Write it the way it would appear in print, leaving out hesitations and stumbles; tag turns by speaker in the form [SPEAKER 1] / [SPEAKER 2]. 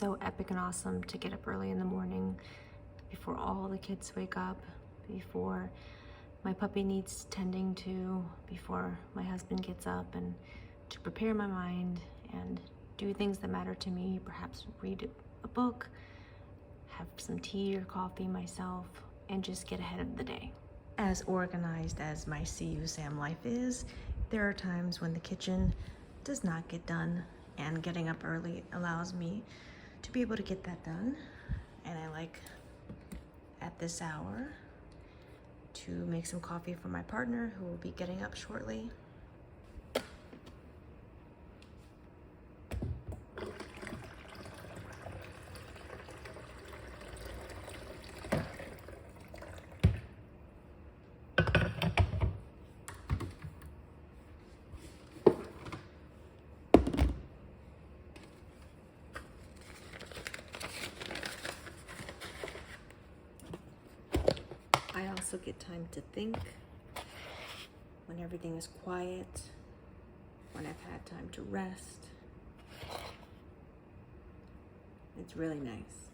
[SPEAKER 1] so epic and awesome to get up early in the morning before all the kids wake up, before my puppy needs tending to, before my husband gets up, and to prepare my mind and do things that matter to me, perhaps read a book, have some tea or coffee myself, and just get ahead of the day. As organized as my SAHM life is, there are times when the kitchen does not get done, and getting up early allows me to be able to get that done. And I like at this hour to make some coffee for my partner, who will be getting up shortly. I also get time to think when everything is quiet, when I've had time to rest. It's really nice.